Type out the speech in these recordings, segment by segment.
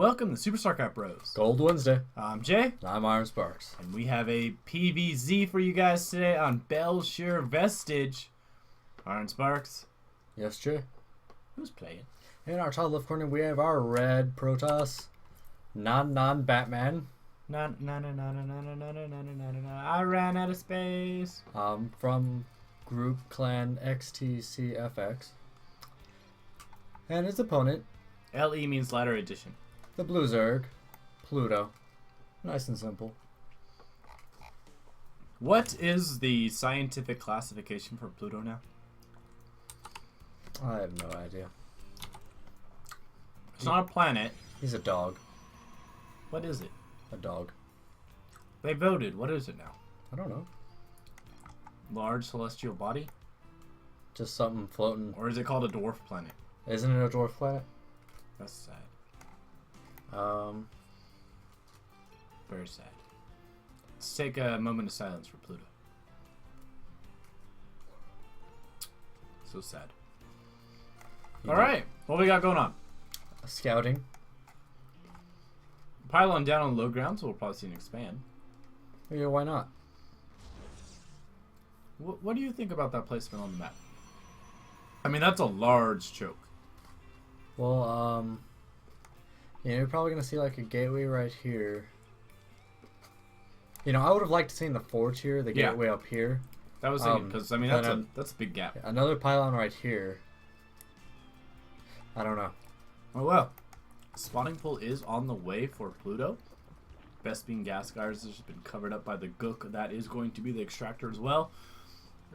Welcome to SuperStarcraftBros. Gold Wednesday. I'm Jay. I'm Iron Sparks. And we have a PvZ for you guys today on Bel'Shir Vestige. Iron Sparks. Yes, Jay. Who's playing? In our top left corner, we have our red Protoss, NaNNaNBatman. I ran out of space. From group clan xTCFx. And his opponent, LE means ladder edition. the blue Zerg, Pluto. Nice and simple. What is the scientific classification for Pluto now? I have no idea. It's not a planet. He's a dog. What is it? A dog. They voted. What is it now? I don't know. Large celestial body? Just something floating. Or is it called a dwarf planet? Isn't it a dwarf planet? That's sad. Very sad. Let's take a moment of silence for Pluto. So sad. Alright, what we got going on? Scouting. Pylon down on low ground, so we'll probably see an expand. Yeah, why not? What do you think about that placement on the map? I mean, that's a large choke. Well, yeah, you're probably going to see like a gateway right here. You know, I would have liked to see the forge here, the gateway up here. That was thinking, because, I mean, that's a big gap. Another pylon right here. I don't know. Oh, well. Spawning pool is on the way for Pluto. Bespin gas guards has been covered up by the gook. That is going to be the extractor as well.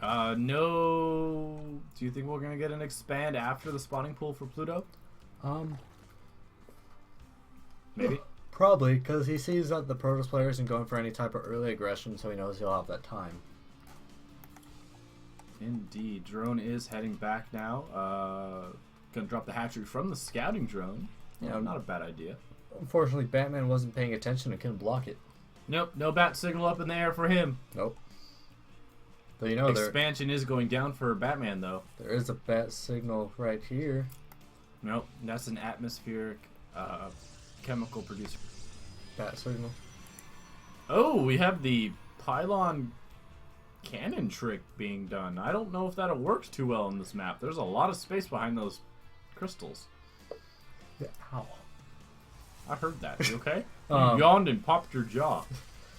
No. Do you think we're going to get an expand after the spawning pool for Pluto? Maybe. Probably, because he sees that the Protoss player isn't going for any type of early aggression, so he knows he'll have that time. Indeed. Drone is heading back now. Gonna drop the hatchery from the scouting drone. Yeah, not a bad idea. Unfortunately, Batman wasn't paying attention and couldn't block it. Nope, no bat signal up in the air for him. Nope. But you know, expansion is going down for Batman, though. There is a bat signal right here. Nope, that's an atmospheric chemical producer. Bat signal. Oh, we have the pylon cannon trick being done. I don't know if that works too well on this map. There's a lot of space behind those crystals. Yeah, ow. I heard that. You okay? You You yawned and popped your jaw.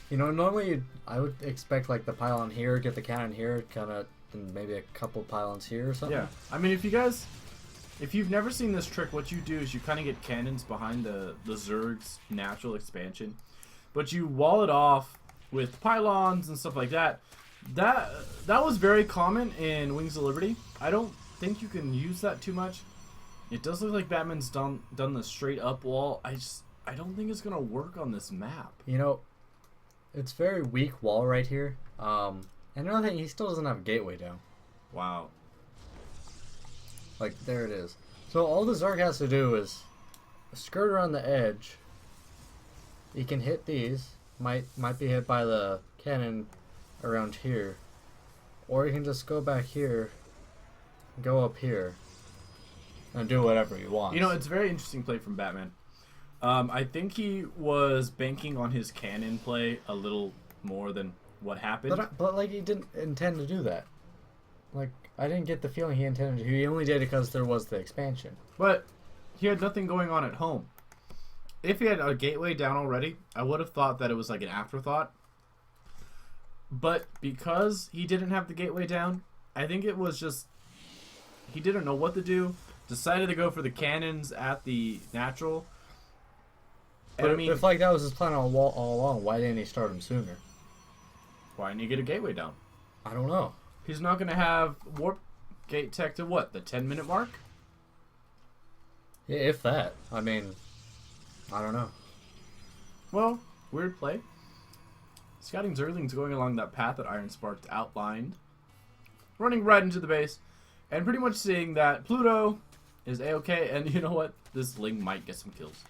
You know, normally I would expect like the pylon here, get the cannon here, kind of, and maybe a couple pylons here or something. Yeah. I mean, if you've never seen this trick, what you do is you kind of get cannons behind the Zerg's natural expansion, but you wall it off with pylons and stuff like that. That was very common in Wings of Liberty. I don't think you can use that too much. It does look like Batman's done the straight up wall. I don't think it's gonna work on this map. You know, it's very weak wall right here. And another thing, he still doesn't have a gateway down. Wow. Like, there it is. So all the Zerg has to do is skirt around the edge. He can hit these. Might be hit by the cannon around here. Or he can just go back here, go up here, and do whatever he wants. You know, it's a very interesting play from Batman. I think he was banking on his cannon play a little more than what happened. But like, he didn't intend to do that. Like, I didn't get the feeling he intended to. He only did it because there was the expansion. But he had nothing going on at home. If he had a gateway down already, I would have thought that it was like an afterthought. But because he didn't have the gateway down, I think it was just he didn't know what to do. Decided to go for the cannons at the natural. But I mean, if like that was his plan all along, why didn't he start him sooner? Why didn't he get a gateway down? I don't know. He's not going to have warp gate tech to what, the 10-minute mark? Yeah, if that. I mean, I don't know. Well, weird play. Scouting Zerglings going along that path that Iron Sparked outlined. Running right into the base. And pretty much seeing that Pluto is A-okay. And you know what? This Ling might get some kills.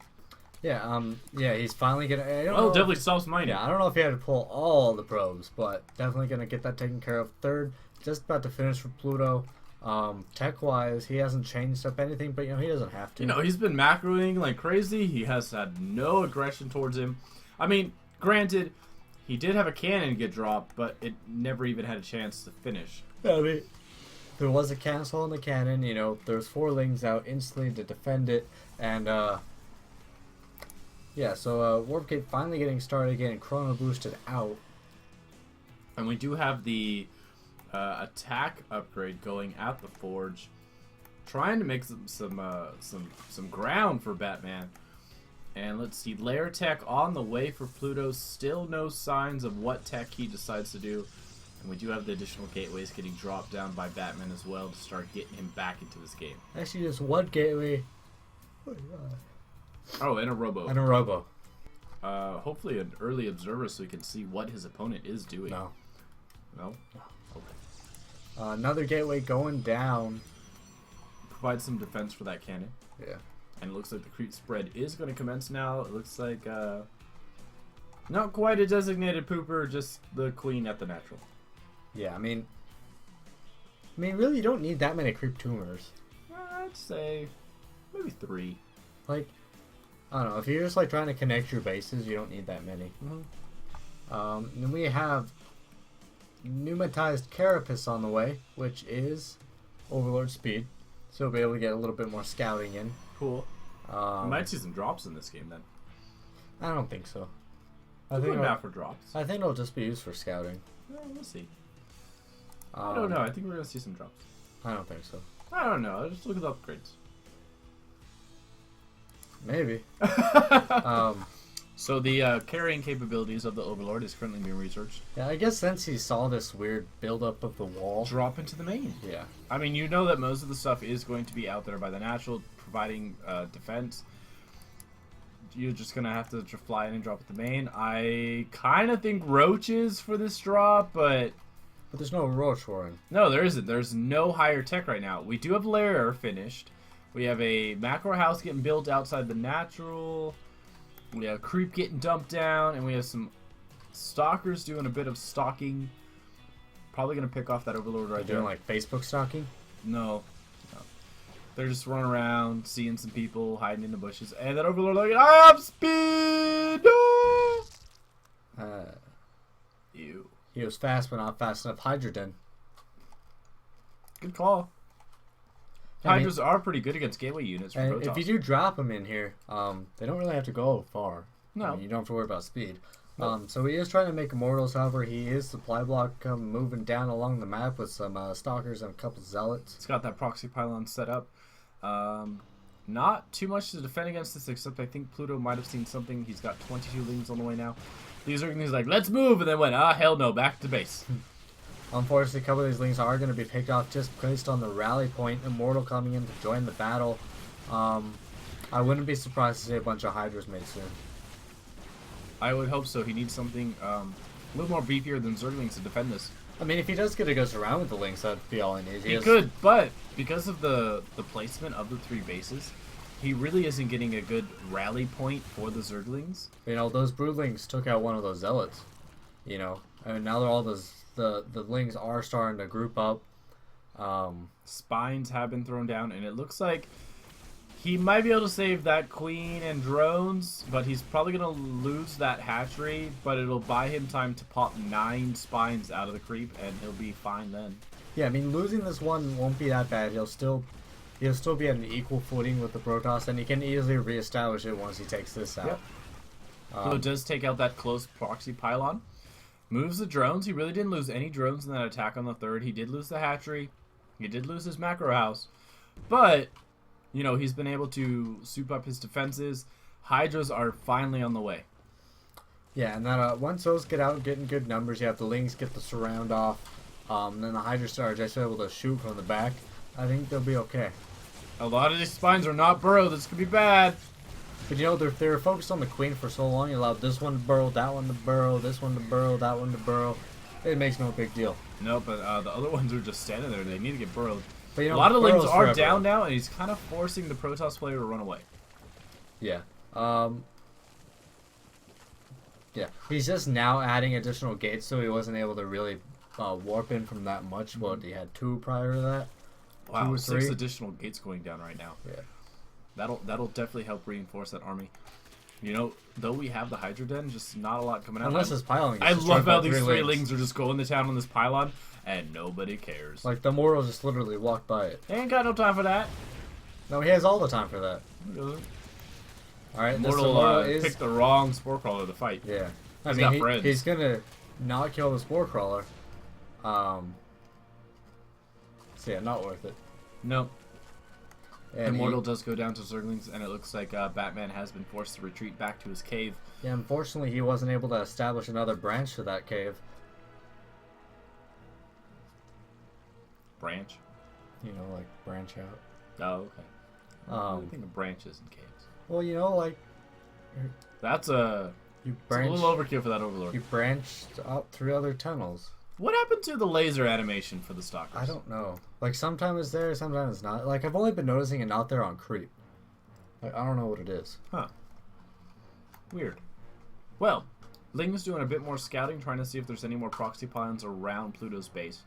Yeah, yeah, he's finally gonna. Definitely stops mining. Yeah, I don't know if he had to pull all the probes, but definitely gonna get that taken care of. Third, just about to finish for Pluto. Tech-wise, he hasn't changed up anything, but he doesn't have to. He's been macroing like crazy. He has had no aggression towards him. I mean, granted, he did have a cannon get dropped, but it never even had a chance to finish. Yeah, I mean, there was a cancel on the cannon. There's 4 lings out instantly to defend it, and yeah. So Warp Gate finally getting started, getting chrono boosted out, and we do have the attack upgrade going at the Forge, trying to make some ground for Batman. And let's see, layer tech on the way for Pluto. Still no signs of what tech he decides to do. And we do have the additional gateways getting dropped down by Batman as well to start getting him back into this game. Actually, just one gateway. Oh, and a robo. And a robo. Hopefully an early observer so we can see what his opponent is doing. No. No? Okay. Another gateway going down. Provide some defense for that cannon. Yeah. And it looks like the creep spread is going to commence now. It looks like not quite a designated pooper, just the queen at the natural. Yeah, I mean, really, you don't need that many creep tumors. I'd say maybe 3. Like, I don't know. If you're just like trying to connect your bases, you don't need that many. Mm-hmm. Then we have pneumatized Carapace on the way, which is Overlord speed, so we'll be able to get a little bit more scouting in. Cool. We might see some drops in this game then. I don't think so. I think out for drops. I think it'll just be used for scouting. We'll see. I don't know. I think we're gonna see some drops. I don't think so. I don't know. I'll just look at the upgrades. Maybe. So the carrying capabilities of the Overlord is currently being researched. Yeah, I guess since he saw this weird buildup of the wall, drop into the main. Yeah. I mean, you know that most of the stuff is going to be out there by the natural, providing defense. You're just gonna have to fly in and drop at the main. I kind of think roaches for this drop, but there's no roach warren. No, there isn't. There's no higher tech right now. We do have lair finished. We have a macro house getting built outside the natural. We have creep getting dumped down, and we have some stalkers doing a bit of stalking. Probably gonna pick off that Overlord right there. Doing like Facebook stalking? No. They're just running around, seeing some people hiding in the bushes, and that Overlord like, I have speed. Ew. He was fast, but not fast enough. Hydrogen. Good call. Hydras are pretty good against gateway units. For Protoss. If you do drop them in here, they don't really have to go far. No. I mean, you don't have to worry about speed. Nope. So he is trying to make immortals. However, he is supply block moving down along the map with some stalkers and a couple zealots. It's got that proxy pylon set up. Not too much to defend against this, except I think Pluto might have seen something. He's got 22 lings on the way now. These are things like, let's move, and then went, hell no, back to base. Unfortunately, a couple of these lings are going to be picked off just based on the rally point. Immortal coming in to join the battle. I wouldn't be surprised to see a bunch of Hydras made soon. I would hope so. He needs something a little more beefier than Zerglings to defend this. I mean, if he does get to go around with the links, that'd be all he needs. He could, but because of the placement of the 3 bases, he really isn't getting a good rally point for the Zerglings. Those Broodlings took out one of those zealots. And now they're all the lings are starting to group up. Spines have been thrown down, and it looks like he might be able to save that queen and drones, but he's probably going to lose that hatchery, but it'll buy him time to pop 9 spines out of the creep, and he'll be fine then. Yeah, I mean, losing this one won't be that bad. He'll still be at an equal footing with the Protoss, and he can easily reestablish it once he takes this out. Yep. So it does take out that close proxy pylon. Moves the drones. He really didn't lose any drones in that attack on the 3rd. He did lose the hatchery. He did lose his macro house. But he's been able to soup up his defenses. Hydras are finally on the way. Yeah, and then once those get out, getting good numbers, you have the lings get the surround off. Then the Hydras are just able to shoot from the back. I think they'll be okay. A lot of these spines are not burrowed. This could be bad. But they were focused on the queen for so long. You allowed this one to burrow, that one to burrow, this one to burrow, that one to burrow. It makes no big deal. No, but the other ones are just standing there. They need to get burrowed. But, a lot of lings are down now, and he's kind of forcing the Protoss player to run away. Yeah. Yeah. He's just now adding additional gates, so he wasn't able to really warp in from that much. Well, he had 2 prior to that. Wow, 2 or 6 3. additional gates going down right now. Yeah. That'll definitely help reinforce that army. You know, though we have the Hydra Den, just not a lot coming out. Unless his pylon gets I destroyed love by how these 3 three lings. lings are just going to town on this pylon, and nobody cares. Like, the Mortal just literally walked by it. They ain't got no time for that. No, he has all the time for that. Alright, this Mortal is... picked the wrong Spore Crawler to fight. Yeah. He's got friends. He's gonna not kill the Spore Crawler. So yeah, not worth it. Nope. And Immortal does go down to Zerglings, and it looks like Batman has been forced to retreat back to his cave. Yeah, unfortunately, he wasn't able to establish another branch to that cave. Branch? You know, like, branch out. Oh, okay. I think of branches in caves. Well, you know, like... That's a little overkill for that Overlord. You branched out 3 other tunnels. What happened to the laser animation for the Stalkers? I don't know. Like, sometimes it's there, sometimes it's not. Like, I've only been noticing it not there on creep. Like, I don't know what it is. Huh. Weird. Well, Ling is doing a bit more scouting, trying to see if there's any more proxy pylons around Pluto's base.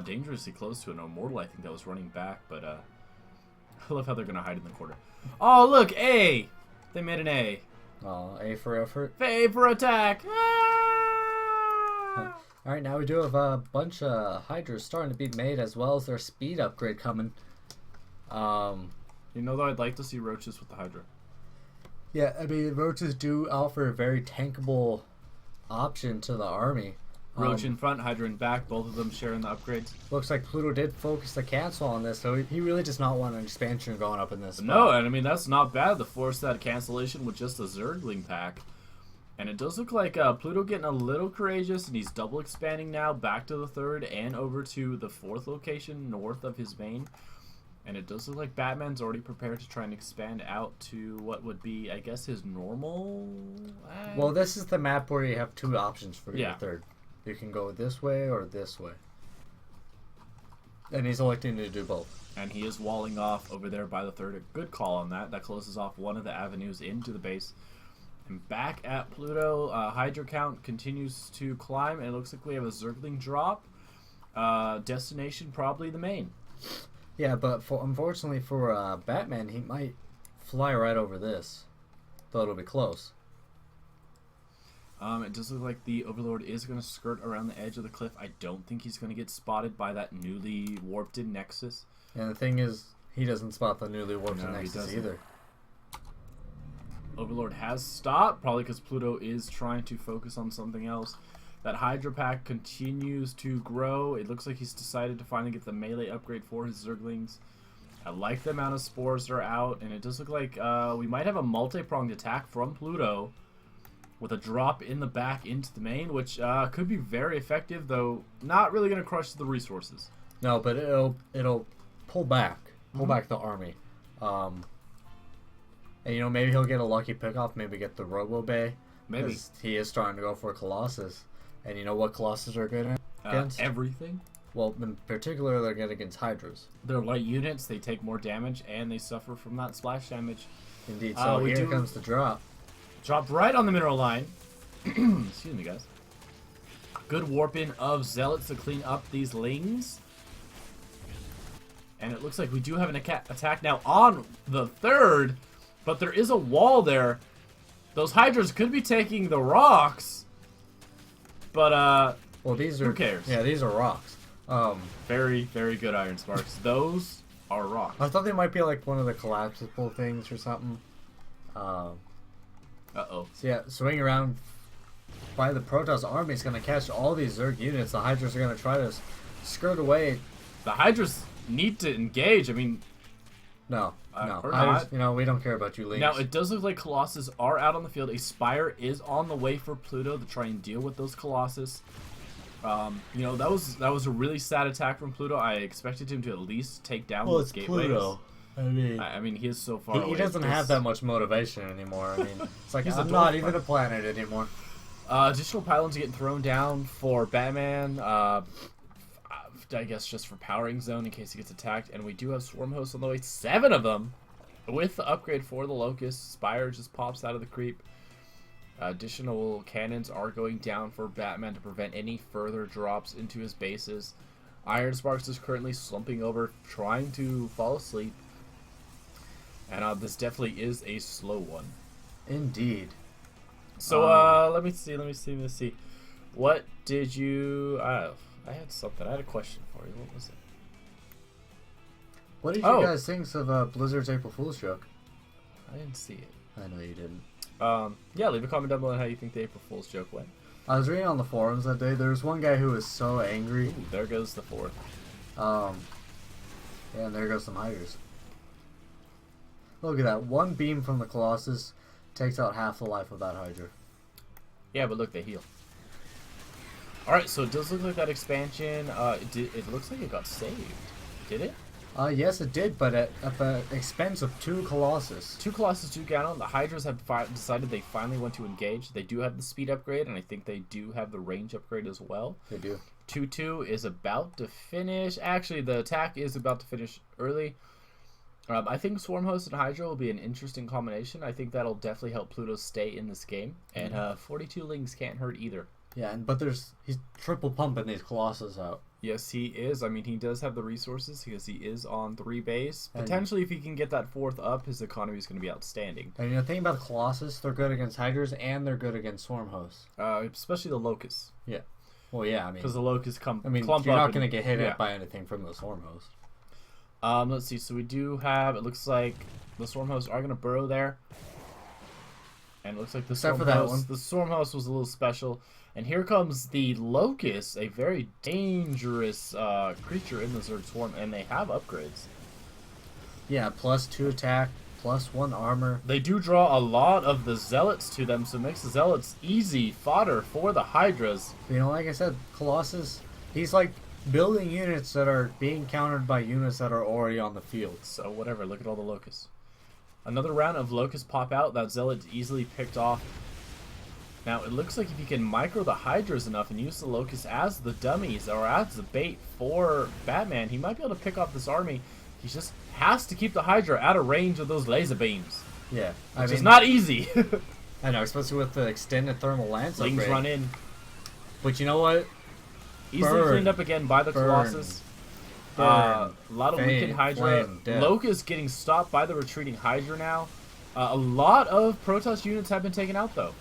Dangerously close to an Immortal, I think, that was running back, but I love how they're going to hide in the corner. Oh, look! A! They made an A. Oh, A for effort. A for attack! Alright, now we do have a bunch of Hydras starting to be made, as well as their speed upgrade coming. You know, though, I'd like to see Roaches with the Hydra. Yeah, I mean, Roaches do offer a very tankable option to the army. Roach in front, Hydra in back, both of them sharing the upgrades. Looks like Pluto did focus the cancel on this, so he really does not want an expansion going up in this spot. No, and I mean, that's not bad to force that cancellation with just a Zergling pack. And it does look like Pluto getting a little courageous, and he's double expanding now back to the 3rd and over to the 4th location north of his main. And it does look like Batman's already prepared to try and expand out to what would be, I guess, his normal... Well, this is the map where you have 2 options for your 3rd. You can go this way or this way. And he's electing to do both. And he is walling off over there by the 3rd. A good call on that. That closes off one of the avenues into the base. And back at Pluto, Hydra count continues to climb. And it looks like we have a Zergling drop. Destination probably the main. Yeah, but unfortunately for Batman, he might fly right over this. Though it'll be close. It does look like the Overlord is going to skirt around the edge of the cliff. I don't think he's going to get spotted by that newly warped in Nexus. And the thing is, he doesn't spot the newly warped in Nexus either. Overlord has stopped, probably because Pluto is trying to focus on something else. That Hydra pack continues to grow. It looks like he's decided to finally get the melee upgrade for his Zerglings. I like the amount of spores that are out, and it does look like we might have a multi-pronged attack from Pluto with a drop in the back into the main, which could be very effective, though not really going to crush the resources. No, but it'll pull back the army. And you know, maybe he'll get a lucky pickoff, maybe get the Robo Bay. Maybe. He is starting to go for Colossus. And you know what Colossus are good against? Everything. Well, in particular, they're good against Hydras. They're light units, they take more damage, and they suffer from that splash damage. Indeed, so here comes the drop. Dropped right on the mineral line. Excuse me, guys. Good warp in of Zealots to clean up these lings. And it looks like we do have an attack now on the 3rd, but there is a wall there. Those Hydras could be taking the rocks, but well, these are, who cares? Yeah, these are rocks. Very, very good Iron Sparks. Those are rocks. I thought they might be like one of the collapsible things or something. Uh-oh. So yeah, swing around by the Protoss army is going to catch all these Zerg units. The Hydras are going to try to skirt away. The Hydras need to engage. I mean... No. Hydras, you know, we don't care about you, Lings. Now, it does look like Colossus are out on the field. A Spire is on the way for Pluto to try and deal with those Colossus. You know, that was a really sad attack from Pluto. I expected him to at least take down those gateways. Pluto. I mean, he is so far away. He doesn't have that much motivation anymore. I mean, it's like, I'm not even a planet anymore. Additional pylons are getting thrown down for Batman. I guess just for powering zone in case he gets attacked. And we do have Swarm Hosts on the way. 7 of them with the upgrade for the Locust. Spire just pops out of the creep. Additional cannons are going down for Batman to prevent any further drops into his bases. Iron Sparks is currently slumping over, trying to fall asleep. And this definitely is a slow one. Indeed. So let me see. What did you? I had something. I had a question for you. What was it? What did you guys think of Blizzard's April Fool's joke? I didn't see it. I know you didn't. Yeah, leave a comment down below on how you think the April Fool's joke went. I was reading on the forums that day. There was one guy who was so angry. Ooh, there goes the fourth. Yeah, and there goes some Hydras. Look at that. One beam from the Colossus takes out half the life of that Hydra. Yeah, but look, they heal. Alright, so it does look like that expansion, it looks like it got saved. Did it? Yes, it did, but at the expense of 2 Colossus. 2 Colossus, 2 Ganon. The Hydras have decided they finally want to engage. They do have the speed upgrade, and I think they do have the range upgrade as well. They do. 2-2 is about to finish. Actually, the attack is about to finish early. I think Swarm Host and Hydra will be an interesting combination. I think that'll definitely help Pluto stay in this game. And 42 Lings can't hurt either. Yeah, but he's triple pumping these Colossus out. Yes, he is. I mean, he does have the resources because he is on 3 base. Potentially, if he can get that 4th up, his economy is going to be outstanding. And the thing about the Colossus, they're good against Hydras and they're good against Swarm Hosts. Especially the Locusts. Yeah. Well, yeah, I mean... Because the Locusts clump you're not going to get hit by anything from the Swarm Host. Let's see. So we do have... It looks like the Swarm Hosts are going to burrow there. And it looks like the Swarm Host was a little special. And here comes the Locust, a very dangerous creature in the Zerg Swarm, and they have upgrades. Yeah, +2 attack, +1 armor. They do draw a lot of the Zealots to them, so it makes the Zealots easy fodder for the Hydras. You know, like I said, Colossus, he's like building units that are being countered by units that are already on the field. So whatever, look at all the Locusts. Another round of Locusts pop out, that Zealot's easily picked off. Now, it looks like if you can micro the Hydras enough and use the Locusts as the dummies or as the bait for Batman, he might be able to pick off this army. He just has to keep the Hydra out of range of those laser beams. Yeah. Which is not easy. I know, especially with the extended thermal lance Lings upgrade. run in. But you know what? Easily cleaned up again by the Colossus. A lot of weakened Hydra. Locust getting stopped by the retreating Hydra now. A lot of Protoss units have been taken out, though.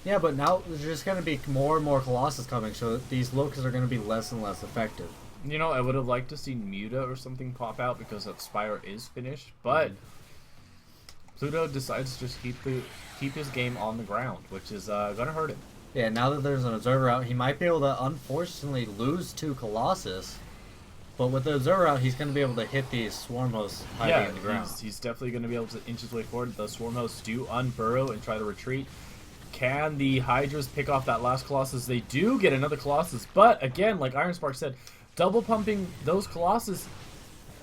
Yeah, but now there's just going to be more and more Colossus coming, so these Locusts are going to be less and less effective. You know, I would have liked to see Muta or something pop out because that Spire is finished, but Pluto decides to just keep his game on the ground, which is going to hurt him. Yeah, now that there's an Observer out, he might be able to unfortunately lose 2 Colossus, but with the Observer out, he's going to be able to hit these Swarm Hosts hiding in the ground. He's definitely going to be able to inch his way forward. The Swarm Hosts do unburrow and try to retreat. Can the Hydras pick off that last Colossus? They do get another Colossus, but again, like Iron Spark said, double pumping those Colossus,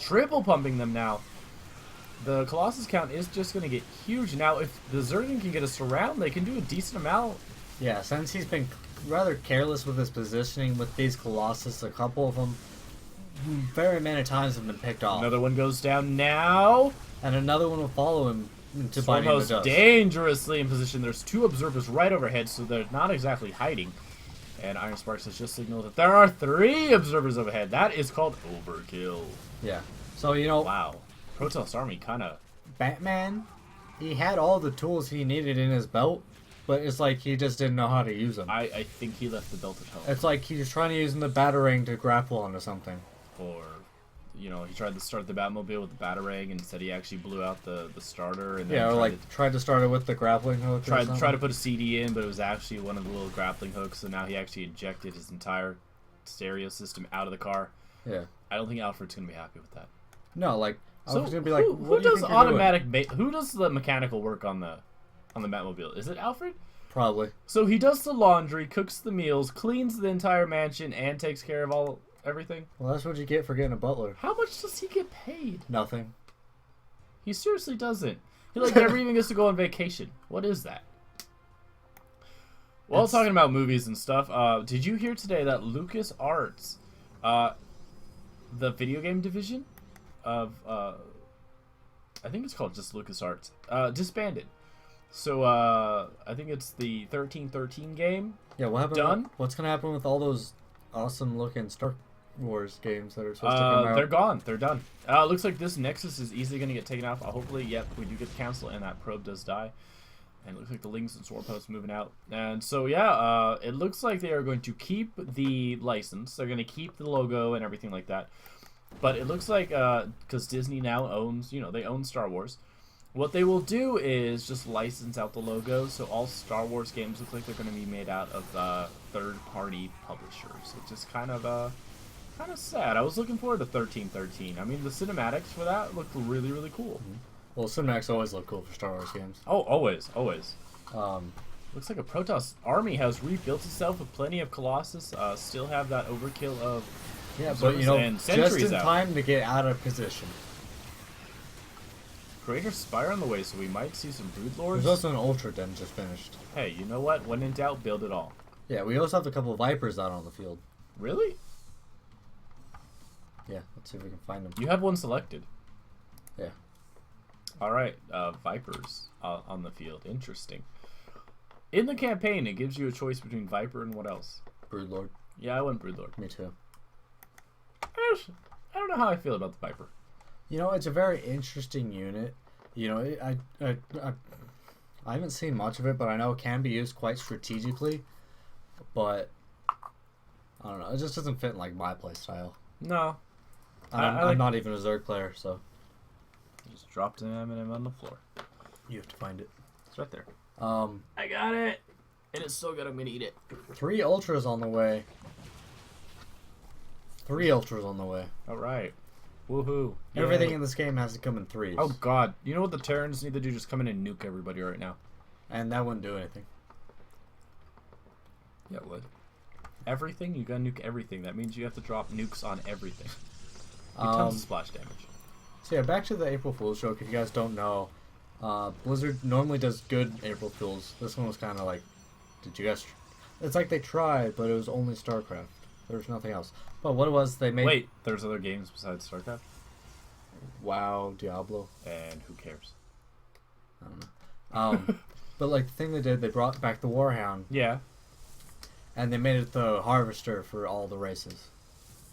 triple pumping them now. The Colossus count is just going to get huge. Now, if the Zergan can get a surround, they can do a decent amount. Yeah, since he's been rather careless with his positioning with these Colossus, a couple of them very many times have been picked off. Another one goes down now. And another one will follow him. Swarm Host dangerously in position. There's 2 observers right overhead, so they're not exactly hiding. And Iron Sparks has just signaled that there are 3 observers overhead. That is called overkill. Yeah. So, you know... Wow. Protoss army kind of... Batman, he had all the tools he needed in his belt, but it's like he just didn't know how to use them. I think he left the belt at home. It's like he was trying to use the Batarang to grapple onto something. Or... You know, he tried to start the Batmobile with the Batarang and said he actually blew out the starter. And then yeah, or like tried to start it with the grappling hook. Tried to put a CD in, but it was actually one of the little grappling hooks. So now he actually ejected his entire stereo system out of the car. Yeah, I don't think Alfred's gonna be happy with that. No, like I was gonna be like, like, who does automatic? Who does the mechanical work on the Batmobile? Is it Alfred? Probably. So he does the laundry, cooks the meals, cleans the entire mansion, and takes care of everything. Well, that's what you get for getting a butler. How much does he get paid? Nothing. He seriously doesn't. He never even gets to go on vacation. What is that? Well, talking about movies and stuff, did you hear today that LucasArts, the video game division of, I think it's called just LucasArts, disbanded. So, I think it's the 1313 game. Yeah, what happened? Done? What's gonna happen with all those awesome looking Wars games that are supposed to come out? They're gone. They're done. Looks like this Nexus is easily going to get taken off. Hopefully, yep, we do get the cancel, and that probe does die. And it looks like the Lings and Sword Post moving out. And so, yeah, it looks like they are going to keep the license. They're going to keep the logo and everything like that. But it looks like, because Disney now owns, they own Star Wars. What they will do is just license out the logo. So all Star Wars games look like they're going to be made out of third-party publishers. Which is kind of sad. I was looking forward to 1313. I mean, the cinematics for that looked really, really cool. Mm-hmm. Well, cinematics always look cool for Star Wars games. Oh, always. Looks like a Protoss army has rebuilt itself with plenty of Colossus. Still have that overkill of but and just in out. time to get out of position. Greater Spire on the way, so we might see some Brood Lords. There's also an Ultra Den just finished. Hey, you know what? When in doubt, build it all. Yeah, we also have a couple of Vipers out on the field. Really? Yeah, let's see if we can find them. You have one selected. Yeah. All right, Vipers on the field. Interesting. In the campaign, it gives you a choice between Viper and what else? Broodlord. Yeah, I went Broodlord. Me too. I don't know how I feel about the Viper. It's a very interesting unit. I haven't seen much of it, but I know it can be used quite strategically. But I don't know. It just doesn't fit in like my play style. No. I'm not even a Zerg player, so. Just dropped an M&M on the floor. You have to find it. It's right there. I got it. And it's so good I'm gonna eat it. 3 Ultras on the way. 3 Ultras on the way. Alright. Woohoo. Everything in this game has to come in 3s. Oh god. You know what the Terrans need to do? Just come in and nuke everybody right now. And that wouldn't do anything. Yeah, it would. Everything? You gotta nuke everything. That means you have to drop nukes on everything. Tons of splash damage. So yeah, back to the April Fool's joke. If you guys don't know, Blizzard normally does good April Fools. This one was kind of like, did you guys? It's like they tried, but it was only StarCraft. There was nothing else. But what it was, they made. Wait, there's other games besides StarCraft? WoW, Diablo. And who cares? I don't know. But like the thing they did, they brought back the Warhound. Yeah. And they made it the Harvester for all the races.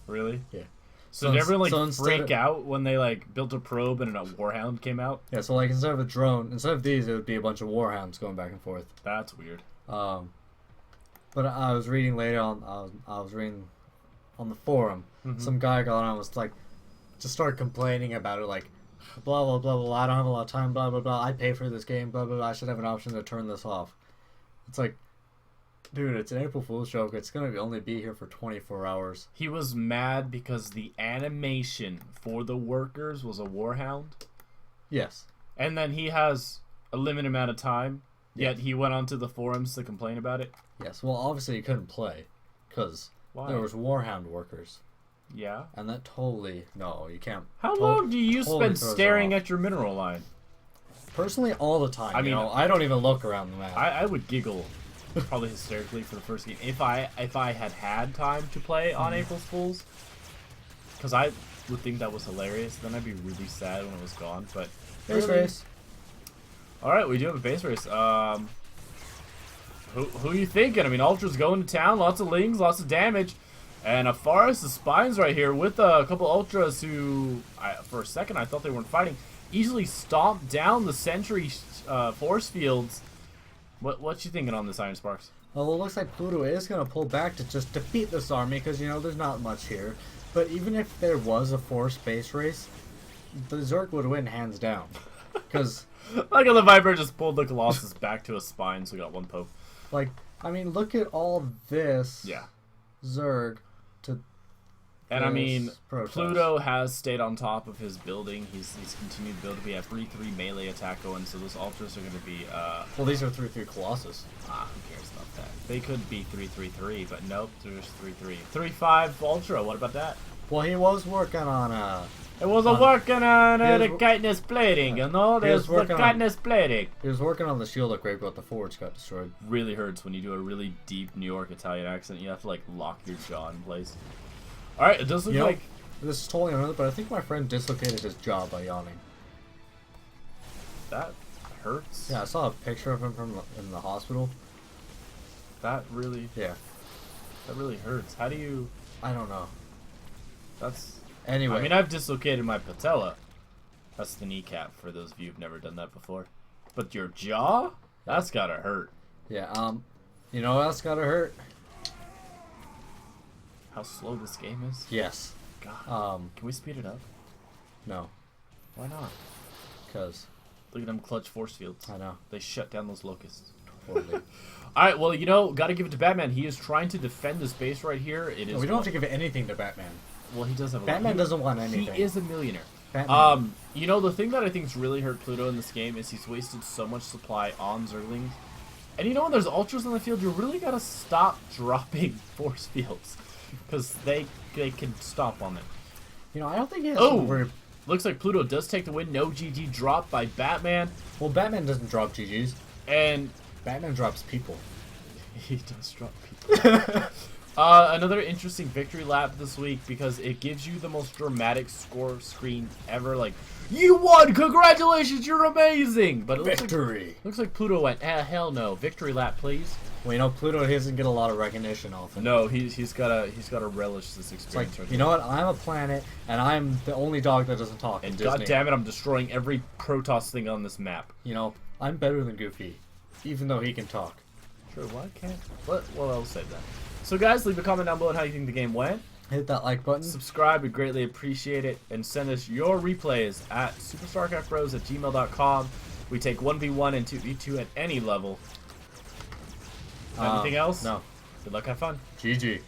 Really? Yeah. So did everyone freak out when they like built a probe and a Warhound came out? Yeah, so like instead of a drone, instead of these, it would be a bunch of Warhounds going back and forth. That's weird. But I was reading later on. I was reading on the forum. Mm-hmm. Some guy got on and was like, just started complaining about it, like, blah blah blah blah. I don't have a lot of time. Blah blah blah. I pay for this game. Blah blah blah. I should have an option to turn this off. It's like, dude, it's an April Fool's joke. It's gonna only be here for 24 hours. He was mad because the animation for the workers was a Warhound. Yes. And then he has a limited amount of time. Yes. Yet he went onto the forums to complain about it. Yes. Well, obviously he couldn't play, because there was Warhound workers. Yeah. And that totally you can't. How long do you spend staring at your mineral line? Personally, all the time. I mean, I don't even look around the map. I would giggle, probably hysterically, for the first game if I had time to play on April Fools, because I would think that was hilarious. Then I'd be really sad when it was gone. But base race. All right, we do have a base race. Who are you thinking? I mean, Ultra's going to town. Lots of Lings, lots of damage. And a Forest of Spines right here with a couple Ultras who, for a second, I thought they weren't fighting. Easily stomped down the Sentry force fields. What you thinking on this, Iron Sparks? Well, it looks like Pluto is going to pull back to just defeat this army because, there's not much here. But even if there was a forced base race, the Zerg would win hands down. Because... Like how the Viper just pulled the Colossus back to a spine, so we got one poke. Like, I mean, look at all this Zerg to And I mean, Protoss. Pluto has stayed on top of his building. He's continued to build. We have 3-3 melee attack going, so those Ultras are going to be... well, these are 3-3 Colossus. Who cares about that? They could be 3-3-3, but nope, they're just 3-3. 3-5 Ultra, what about that? Well, he was working on It was working on the chitinous plating, There's the chitinous plating. He was working on the shield upgrade, but the forge got destroyed. Really hurts when you do a really deep New York Italian accent. You have to, like, lock your jaw in place. Alright, it does look like... This is totally unreal, but I think my friend dislocated his jaw by yawning. That hurts? Yeah, I saw a picture of him in the hospital. That really... Yeah. That really hurts. How do you... I don't know. That's... Anyway. I mean, I've dislocated my patella. That's the kneecap, for those of you who've never done that before. But your jaw? That's gotta hurt. Yeah, you know what else gotta hurt? How slow this game is? Yes. God. Can we speed it up? No. Why not? Because... Look at them clutch force fields. I know. They shut down those locusts. Totally. Alright, well, you know, gotta give it to Batman. He is trying to defend this base right here. It is. We don't have to give anything to Batman. Well, he does have a Batman lot. doesn't want anything. He is a millionaire. Batman. You know, the thing that I think's really hurt Pluto in this game is he's wasted so much supply on Zerglings. And you know, when there's ultras on the field, you really gotta stop dropping force fields. Because they can stomp on them. You know, I don't think he has Oh! Looks like Pluto does take the win. No GG drop by Batman. Well, Batman doesn't drop GGs. And Batman drops people. he does drop people. Another interesting victory lap this week because it gives you the most dramatic score screen ever. Like, you won! Congratulations! You're amazing! But it looks like Pluto went, hell no. Victory lap, please. Well, you know, Pluto doesn't get a lot of recognition often. No, he's gotta relish this experience. Like, you know what? I'm a planet, and I'm the only dog that doesn't talk in Disney. God damn it, I'm destroying every Protoss thing on this map. You know, I'm better than Goofy, even though he can talk. Sure, why can't? Well, I'll save that. So, guys, leave a comment down below on how you think the game went. Hit that like button. Subscribe, we greatly appreciate it. And send us your replays at SuperStarcraftBros@gmail.com. We take 1v1 and 2v2 at any level. Anything else? No. Good luck, have fun. GG.